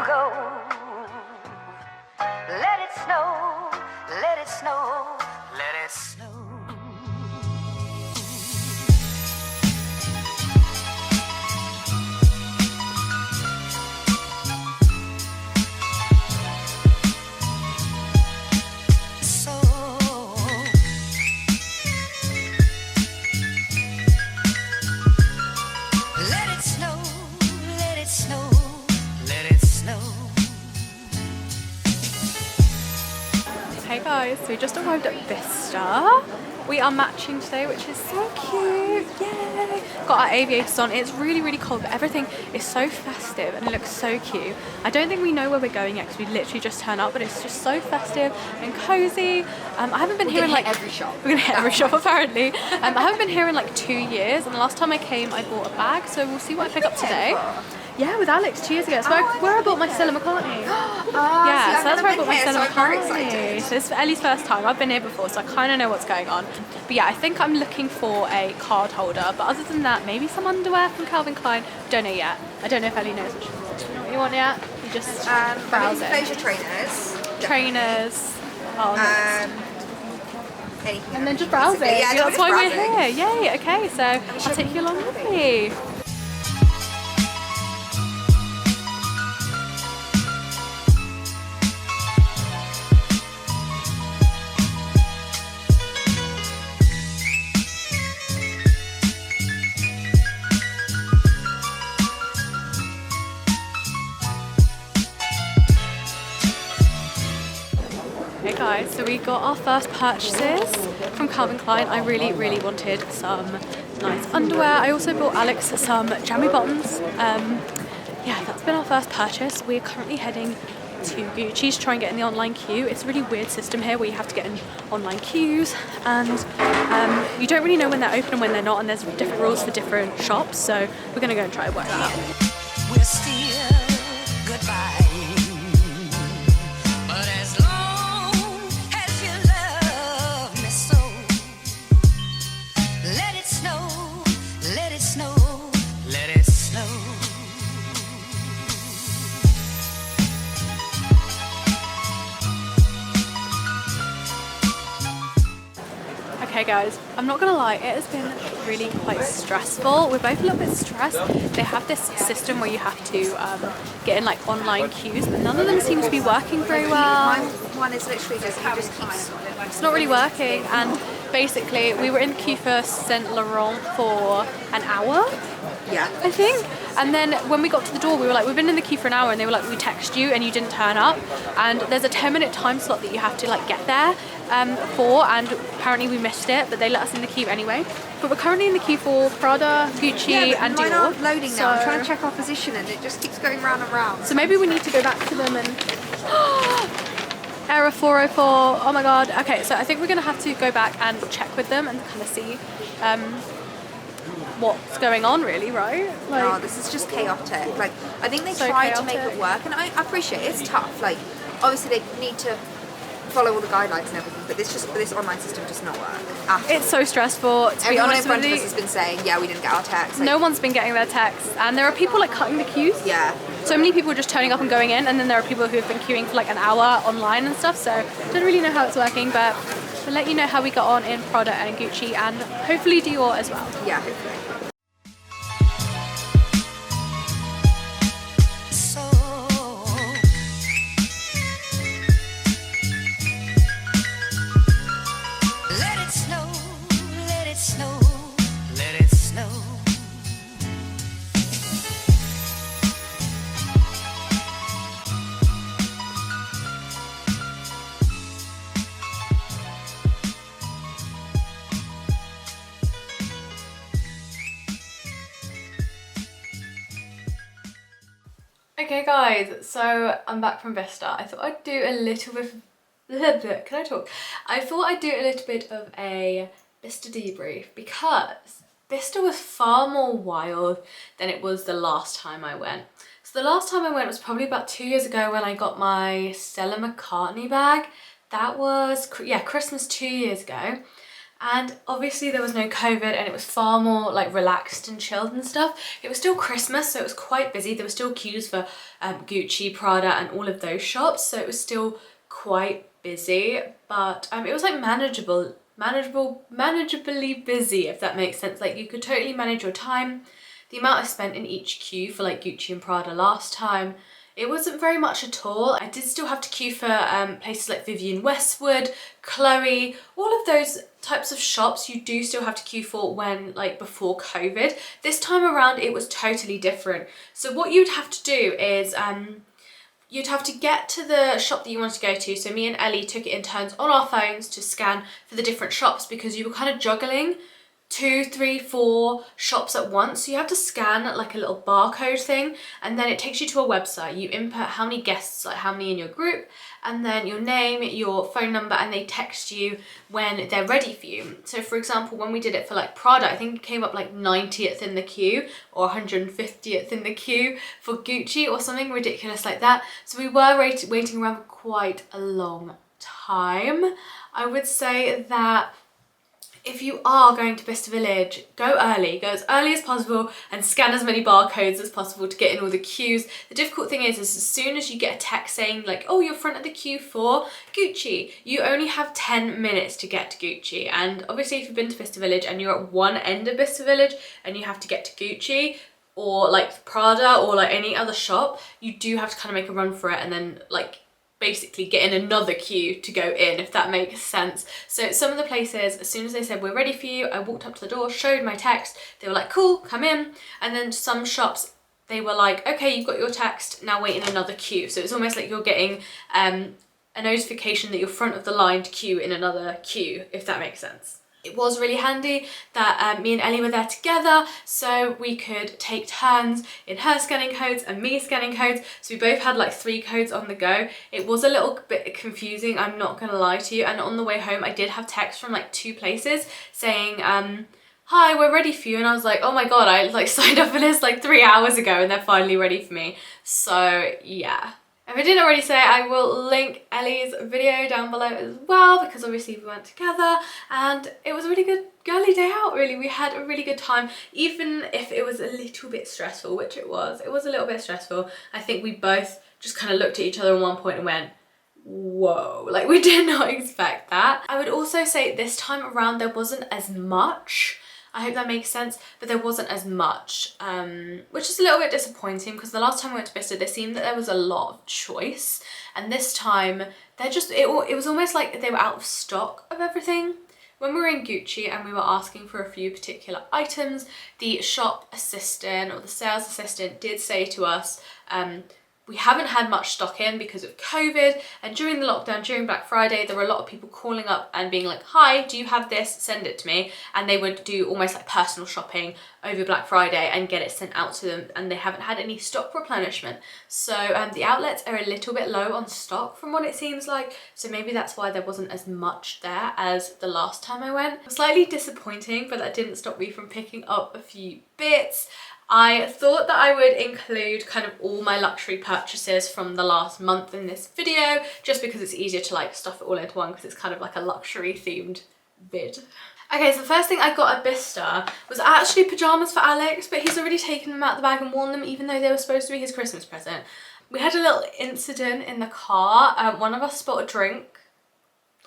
go. Let it snow, let it snow, let it snow. Hey guys, so we just arrived at Bicester. We are matching today, which is so cute. Yay! Got our aviators on. It's really, really cold, but everything is so festive and it looks so cute. I don't think we know where we're going yet because we literally just turned up, but it's just so festive and cozy. I haven't been here in like every shop. We're gonna hit every shop apparently. I haven't been here in like 2 years, and the last time I came, I bought a bag. So we'll see what I pick up today. Yeah, with Alex 2 years ago. It's where I bought my Stella McCartney. Yeah, so that's where I bought my Stella McCartney. So it's Ellie's first time. I've been here before, so I kind of know what's going on. But yeah, I think I'm looking for a card holder. But other than that, maybe some underwear from Calvin Klein. Don't know yet. I don't know if Ellie knows what you want yet. You just browse it. Pleasure trainers. Trainers. Oh, nice. Anything. And then just browse it. Yeah, that's why we're here. Yay. Okay, so I'll take you along with me. Hey guys, so we got our first purchases from Calvin Klein. I really, really wanted some nice underwear. I also bought Alex some jammy bottoms. Yeah, that's been our first purchase. We're currently heading to Gucci's to try and get in the online queue. It's a really weird system here where you have to get in online queues, and you don't really know when they're open and when they're not, and there's different rules for different shops, so we're gonna go and try and work that out. We're still goodbye. Okay guys, I'm not gonna lie, it has been really quite stressful. We're both a little bit stressed. They have this system where you have to get in like online queues, but none of them seem to be working very well. My one is literally just keeps. It's not really working, and basically we were in the queue for Saint Laurent for an hour. Yeah. I think. And then when we got to the door, we were like, we've been in the queue for an hour, and they were like, we text you and you didn't turn up. And there's a 10-minute time slot that you have to like get there for, and apparently we missed it, but they let us in the queue anyway. But we're currently in the queue for Prada, Gucci, and mine Dior. aren't loading now. I'm trying to check our position and it just keeps going round and round. So maybe we need to go back to them and... Error 404, oh my god. Okay, so I think we're gonna have to go back and check with them and kind of see what's going on really, right? Like, no, this is just chaotic. Like, I think they So tried to make chaotic. it work, and I appreciate it's tough. Like, obviously they need to follow all the guidelines and everything, but this online system does not work at all. it's so stressful, to be Everyone honest in front with of you. us has been saying, yeah, we didn't get our text. Like, No one's been getting their texts, and there are people like cutting the queues. yeah. So many people just turning up and going in, and then there are people who have been queuing for like an hour online and stuff, so don't really know how it's working, but we'll let you know how we got on in Prada and Gucci, and hopefully Dior as well. Yeah, hopefully. Okay guys, so I'm back from Bicester. I thought I'd do a little bit can I talk? I thought I'd do a little bit of a Bicester debrief because Bicester was far more wild than it was the last time I went. So the last time I went was probably about 2 years ago when I got my Stella McCartney bag. That was, yeah, Christmas 2 years ago. And obviously there was no COVID and it was far more like relaxed and chilled and stuff. It was still Christmas, so it was quite busy. There were still queues for Gucci, Prada and all of those shops, so it was still quite busy, but it was like manageably busy, if that makes sense. Like you could totally manage your time. The amount I spent in each queue for like Gucci and Prada last time, it wasn't very much at all. I did still have to queue for places like Vivienne Westwood, Chloe, all of those types of shops you do still have to queue for when like before COVID. This time around it was totally different. So what you'd have to do is you'd have to get to the shop that you wanted to go to. So me and Ellie took it in turns on our phones to scan for the different shops because you were kind of juggling 2, 3, 4 shops at once. So you have to scan like a little barcode thing and then it takes you to a website. You input how many guests, like how many in your group, and then your name, your phone number, and they text you when they're ready for you. So for example, when we did it for like Prada, I think it came up like 90th in the queue or 150th in the queue for Gucci or something ridiculous like that. So we were waiting around for quite a long time. I would say that if you are going to Bicester Village, go as early as possible and scan as many barcodes as possible to get in all the queues. The difficult thing is as soon as you get a text saying like, oh, you're front of the queue for Gucci, you only have 10 minutes to get to Gucci. And obviously if you've been to Bicester Village and you're at one end of Bicester Village and you have to get to Gucci or like Prada or like any other shop, you do have to kind of make a run for it and then like basically get in another queue to go in, if that makes sense. So some of the places, as soon as they said we're ready for you, I walked up to the door, showed my text, they were like cool, come in. And then some shops, they were like, okay, you've got your text, now wait in another queue. So it's almost like you're getting a notification that you're front of the line to queue in another queue, if that makes sense. It was really handy that me and Ellie were there together so we could take turns in her scanning codes and me scanning codes. So we both had like 3 codes on the go. It was a little bit confusing, I'm not gonna lie to you. And on the way home, I did have text from like 2 places saying, hi, we're ready for you. And I was like, oh my God, I like signed up for this like 3 hours ago and they're finally ready for me. So yeah. If I didn't already say, I will link Ellie's video down below as well because obviously we went together and it was a really good girly day out, really. We had a really good time, even if it was a little bit stressful, which it was. It was a little bit stressful. I think we both just kind of looked at each other at one point and went, whoa, like we did not expect that. I would also say this time around there wasn't as much. I hope that makes sense, but there wasn't as much, which is a little bit disappointing because the last time I went to Bicester, there seemed that there was a lot of choice, and this time they're just, it was almost like they were out of stock of everything. When we were in Gucci and we were asking for a few particular items, the shop assistant or the sales assistant did say to us, we haven't had much stock in because of COVID, and during the lockdown, during Black Friday, there were a lot of people calling up and being like, hi, do you have this? Send it to me. And they would do almost like personal shopping over Black Friday and get it sent out to them, and they haven't had any stock replenishment. So the outlets are a little bit low on stock from what it seems like, so maybe that's why there wasn't as much there as the last time I went. It was slightly disappointing, but that didn't stop me from picking up a few bits. I thought that I would include kind of all my luxury purchases from the last month in this video, just because it's easier to like stuff it all into one because it's kind of like a luxury themed vid. Okay, so the first thing I got at Bicester was actually pyjamas for Alex, but he's already taken them out of the bag and worn them even though they were supposed to be his Christmas present. We had a little incident in the car. One of us spilled a drink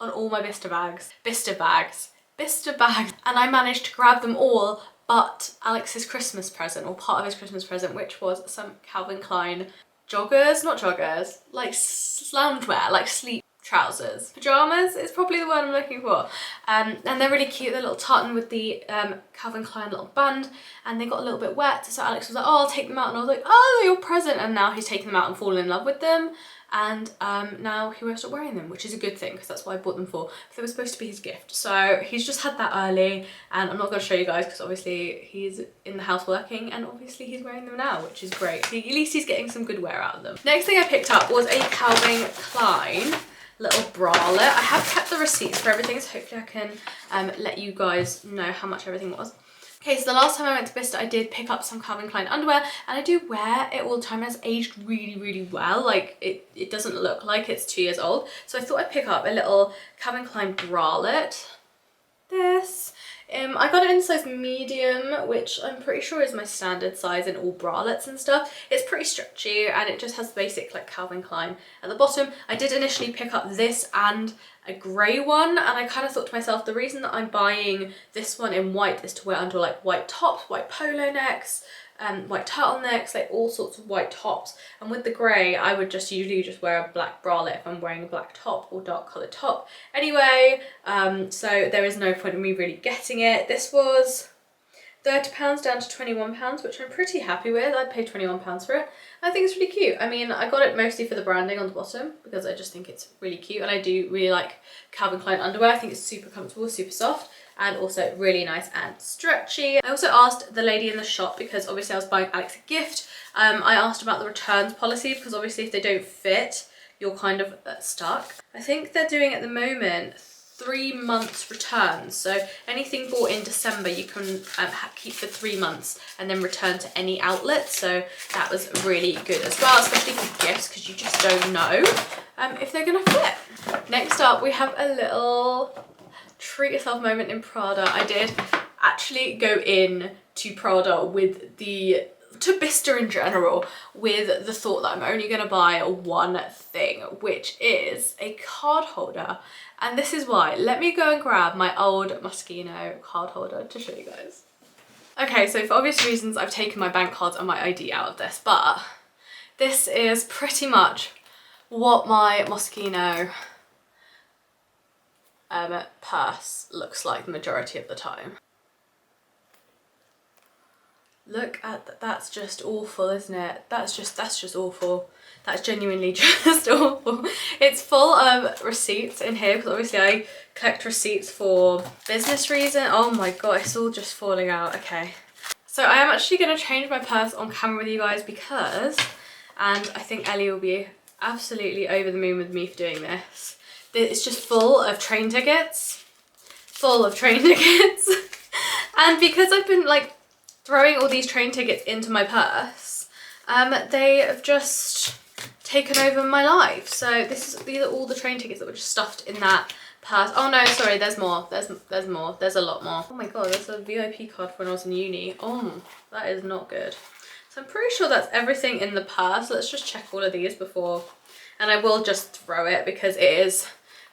on all my Bicester bags, and I managed to grab them all but Alex's Christmas present, or part of his Christmas present, which was some Calvin Klein joggers, not joggers, like loungewear, like sleep trousers. Pyjamas is probably the word I'm looking for. And they're really cute, they're little tartan with the Calvin Klein little band, and they got a little bit wet, so Alex was like, oh, I'll take them out, and I was like, oh, they're your present, and now he's taken them out and fallen in love with them. And now he won't stop wearing them, which is a good thing because that's what I bought them for. They were supposed to be his gift. So he's just had that early, and I'm not going to show you guys because obviously he's in the house working and obviously he's wearing them now, which is great. At least he's getting some good wear out of them. Next thing I picked up was a Calvin Klein little bralette. I have kept the receipts for everything, so hopefully I can let you guys know how much everything was. Okay, so the last time I went to Bicester, I did pick up some Calvin Klein underwear, and I do wear it all the time, and it's aged really, really well. Like, it doesn't look like it's 2 years old. So I thought I'd pick up a little Calvin Klein bralette. this. I got it in size medium, which I'm pretty sure is my standard size in all bralettes and stuff. It's pretty stretchy and it just has basic like Calvin Klein at the bottom. I did initially pick up this and a grey one, and I kind of thought to myself, the reason that I'm buying this one in white is to wear under like white tops, white polo necks, white turtlenecks, like all sorts of white tops. And with the grey, I would just usually just wear a black bralette if I'm wearing a black top or dark coloured top anyway. So there is no point in me really getting it. This was £30 down to £21, which I'm pretty happy with. I paid £21 for it. I think it's really cute. I mean, I got it mostly for the branding on the bottom because I just think it's really cute, and I do really like Calvin Klein underwear. I think it's super comfortable, super soft, and also really nice and stretchy. I also asked the lady in the shop, because obviously I was buying Alex a gift, I asked about the returns policy, because obviously if they don't fit, you're kind of stuck. I think they're doing at the moment 3 months returns, so anything bought in December you can keep for 3 months and then return to any outlet, so that was really good as well, especially for gifts, because you just don't know if they're gonna fit. Next up we have a little treat yourself moment in Prada. I did actually go in to Prada with to Bicester in general with the thought that I'm only going to buy one thing, which is a card holder. And this is why. Let me go and grab my old Moschino card holder to show you guys. Okay, so for obvious reasons I've taken my bank cards and my ID out of this, but this is pretty much what my Moschino purse looks like the majority of the time. Look at that, that's just awful, isn't it? That's just awful. That's genuinely just awful. It's full of receipts in here, because obviously I collect receipts for business reason. Oh my god, it's all just falling out. Okay. So I am actually going to change my purse on camera with you guys because, and I think Ellie will be absolutely over the moon with me for doing this. It's just full of train tickets. Full of train tickets. And because I've been like throwing all these train tickets into my purse, they have just taken over my life. So these are all the train tickets that were just stuffed in that purse. Oh no, sorry, there's more. There's more. There's a lot more. Oh my god, there's a VIP card for when I was in uni. Oh, that is not good. So I'm pretty sure that's everything in the purse. Let's just check all of these before, and I will just throw it because it is,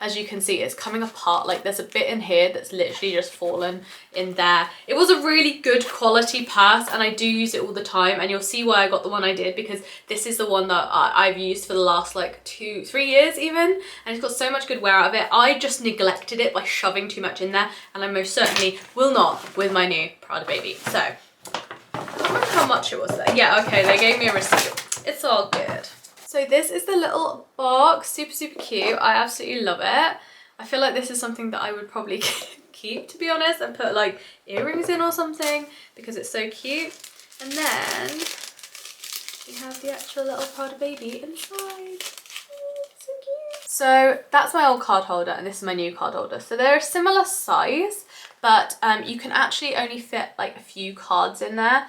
as you can see, it's coming apart. Like there's a bit in here that's literally just fallen in there. It was a really good quality purse and I do use it all the time, and you'll see why I got the one I did, because this is the one that I've used for the last like 2-3 years even, and it's got so much good wear out of it. I just neglected it by shoving too much in there, and I most certainly will not with my new Prada baby. So I wonder how much it was there. Yeah, okay, they gave me a receipt. It's all good. So this is the little box, super cute. I absolutely love it. I feel like this is something that I would probably keep, to be honest, and put like earrings in or something because it's so cute. And then we have the actual little Prada baby inside. Oh, so cute. So that's my old card holder and this is my new card holder. So they're a similar size, but you can actually only fit like a few cards in there.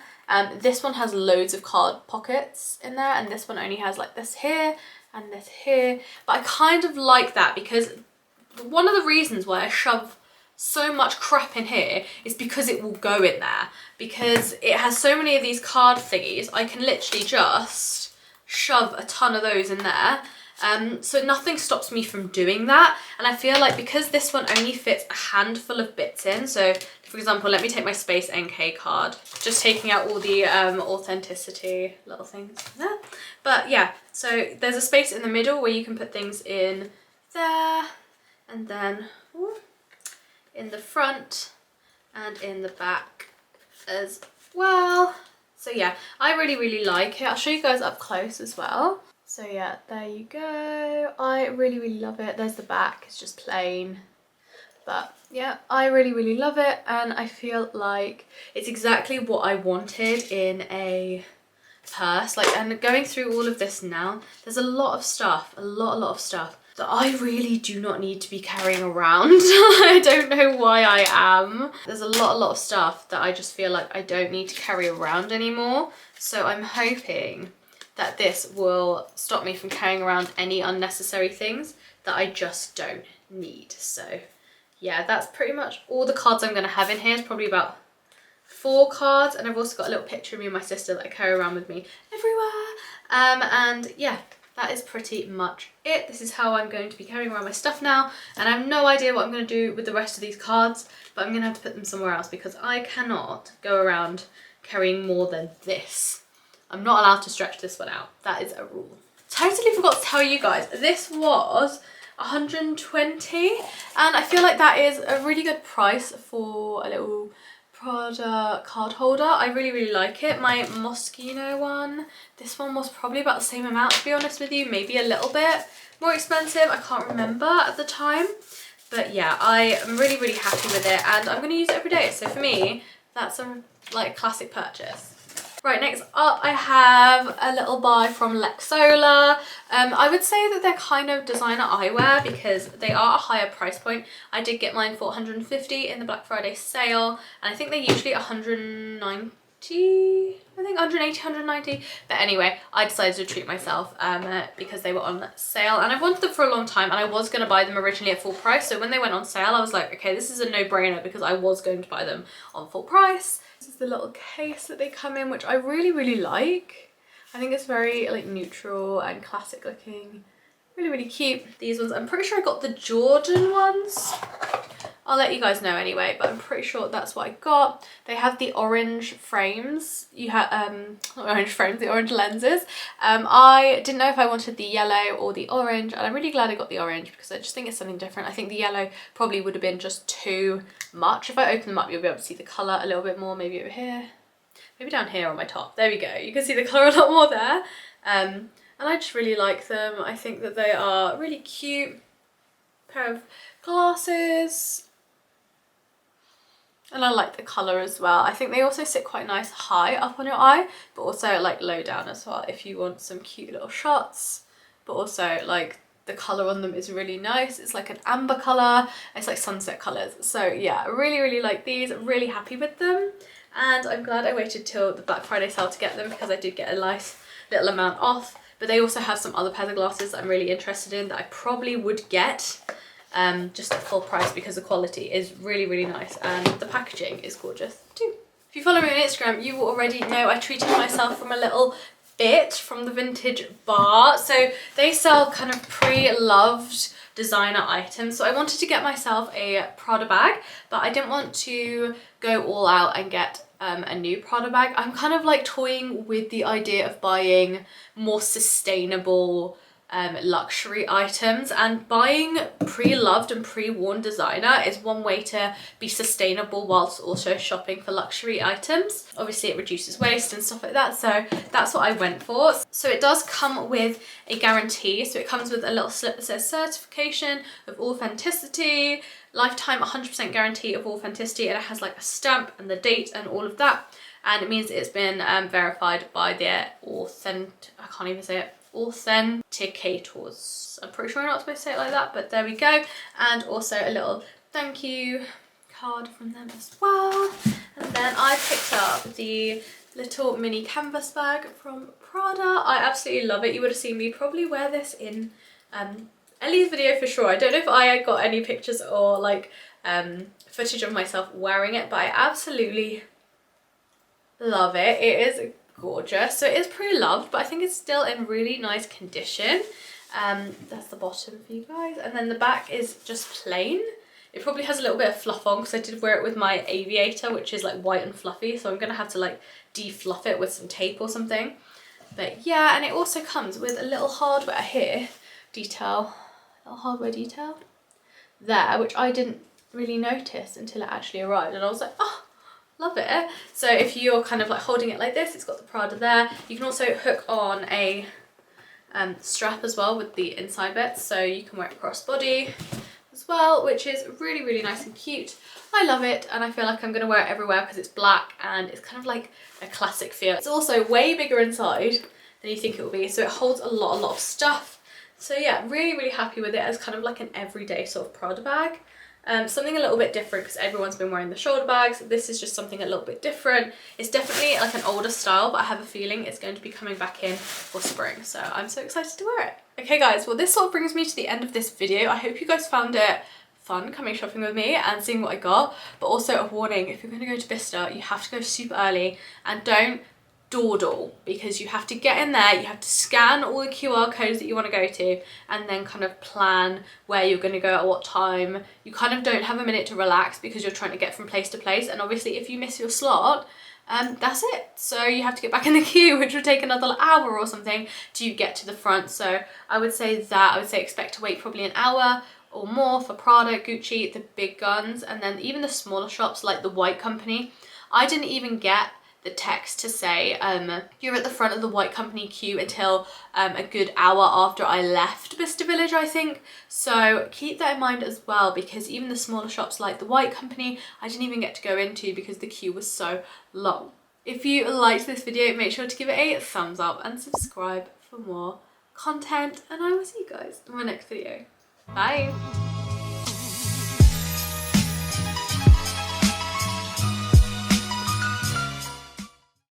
This one has loads of card pockets in there, and this one only has like this here and this here. But I kind of like that because one of the reasons why I shove so much crap in here is because it will go in there. Because it has so many of these card thingies, I can literally just shove a ton of those in there. So nothing stops me from doing that, and I feel like because this one only fits a handful of bits in, so for example, let me take my Space NK card, just taking out all the authenticity little things there. But yeah, so there's a space in the middle where you can put things in there, and then in the front and in the back as well. So yeah, I really like it. I'll show you guys up close as well. So yeah, there you go. I really love it. There's the back, it's just plain. But yeah, I really love it, and I feel like it's exactly what I wanted in a purse. Like, and going through all of this now, there's a lot of stuff, a lot of stuff that I really do not need to be carrying around. I don't know why I am. There's a lot of stuff that I just feel like I don't need to carry around anymore. So I'm hoping that this will stop me from carrying around any unnecessary things that I just don't need. So yeah, that's pretty much all the cards I'm going to have in here. It's probably about 4 cards, and I've also got a little picture of me and my sister that I carry around with me everywhere. And yeah, that is pretty much it. This is how I'm going to be carrying around my stuff now, and I have no idea what I'm going to do with the rest of these cards, but I'm going to have to put them somewhere else because I cannot go around carrying more than this. I'm not allowed to stretch this one out. That is a rule. Totally forgot to tell you guys, this was 120, and I feel like that is a really good price for a little Prada card holder. I really like it. My Moschino one, this one was probably about the same amount, to be honest with you, maybe a little bit more expensive. I can't remember at the time, but yeah, I am really happy with it, and I'm going to use it every day. So for me, that's a like classic purchase. Right, next up I have a little buy from Lexxola. I would say that they're kind of designer eyewear because they are a higher price point. I did get mine for 150 in the Black Friday sale, and I think they're usually 190, I think 180, 190. But anyway, I decided to treat myself because they were on sale, and I've wanted them for a long time, and I was going to buy them originally at full price. So when they went on sale, I was like, okay, this is a no-brainer because I was going to buy them on full price. This is the little case that they come in, which I really like. I think it's very like neutral and classic looking. Really cute. These ones, I'm pretty sure I got the Jordan ones. I'll let you guys know anyway, but I'm pretty sure that's what I got. They have the orange frames. You have not orange frames, the orange lenses. I didn't know if I wanted the yellow or the orange, and I'm really glad I got the orange because I just think it's something different. I think the yellow probably would have been just too much. If I open them up, you'll be able to see the colour a little bit more, maybe over here. Maybe down here on my top. There we go. You can see the colour a lot more there. And I just really like them. I think that they are really cute. Pair of glasses. And I like the colour as well. I think they also sit quite nice high up on your eye, but also like low down as well if you want some cute little shots. But also like the colour on them is really nice. It's like an amber colour. It's like sunset colours. So yeah, I really like these. I'm really happy with them. And I'm glad I waited till the Black Friday sale to get them because I did get a nice little amount off. But they also have some other pairs of glasses that I'm really interested in that I probably would get just at full price because the quality is really nice and the packaging is gorgeous too. If you follow me on Instagram, you will already know I treated myself from a little bit from the Vintage Bar. So they sell kind of pre-loved designer items. So I wanted to get myself a Prada bag, but I didn't want to go all out and get a new Prada bag. I'm kind of like toying with the idea of buying more sustainable luxury items, and buying pre-loved and pre-worn designer is one way to be sustainable whilst also shopping for luxury items. Obviously it reduces waste and stuff like that, so that's what I went for. So it does come with a guarantee, so it comes with a little slip that says certification of authenticity, lifetime 100% guarantee of authenticity, and it has like a stamp and the date and all of that, and it means it's been verified by their authenticators. I'm pretty sure I'm not supposed to say it like that, but there we go. And also a little thank you card from them as well. And then I picked up the little mini canvas bag from Prada. I absolutely love it. You would have seen me probably wear this in Ellie's video for sure. I don't know if I got any pictures or like footage of myself wearing it, but I absolutely love it. It is gorgeous. So it is pre-loved, but I think it's still in really nice condition. That's the bottom for you guys, and then the back is just plain. It probably has a little bit of fluff on because I did wear it with my aviator, which is like white and fluffy, so I'm gonna have to like de-fluff it with some tape or something. But yeah, and it also comes with a little hardware here detail, little hardware detail there, which I didn't really notice until it actually arrived, and I was like, oh, love it. So if you're kind of like holding it like this, it's got the Prada there. You can also hook on a strap as well with the inside bits, so you can wear it crossbody as well, which is really nice and cute. I love it, and I feel like I'm going to wear it everywhere because it's black and it's kind of like a classic feel. It's also way bigger inside than you think it will be, so it holds a lot of stuff. So yeah, really happy with it as kind of like an everyday sort of Prada bag. Something a little bit different because everyone's been wearing the shoulder bags. This is just something a little bit different. It's definitely like an older style, but I have a feeling it's going to be coming back in for spring, so I'm so excited to wear it. Okay guys, well this sort of brings me to the end of this video. I hope you guys found it fun coming shopping with me and seeing what I got. But also a warning, if you're going to go to Bicester, you have to go super early and don't dawdle, because you have to get in there, you have to scan all the QR codes that you want to go to, and then kind of plan where you're going to go at what time. You kind of don't have a minute to relax because you're trying to get from place to place, and obviously if you miss your slot, that's it. So you have to get back in the queue, which will take another hour or something to get to the front. So I would say expect to wait probably an hour or more for Prada, Gucci, the big guns, and then even the smaller shops like the White Company. I didn't even get the text to say you're at the front of the White Company queue until a good hour after I left Bicester Village, I think. So keep that in mind as well, because even the smaller shops like the White Company, I didn't even get to go into because the queue was so long. If you liked this video, make sure to give it a thumbs up and subscribe for more content, and I will see you guys in my next video. Bye!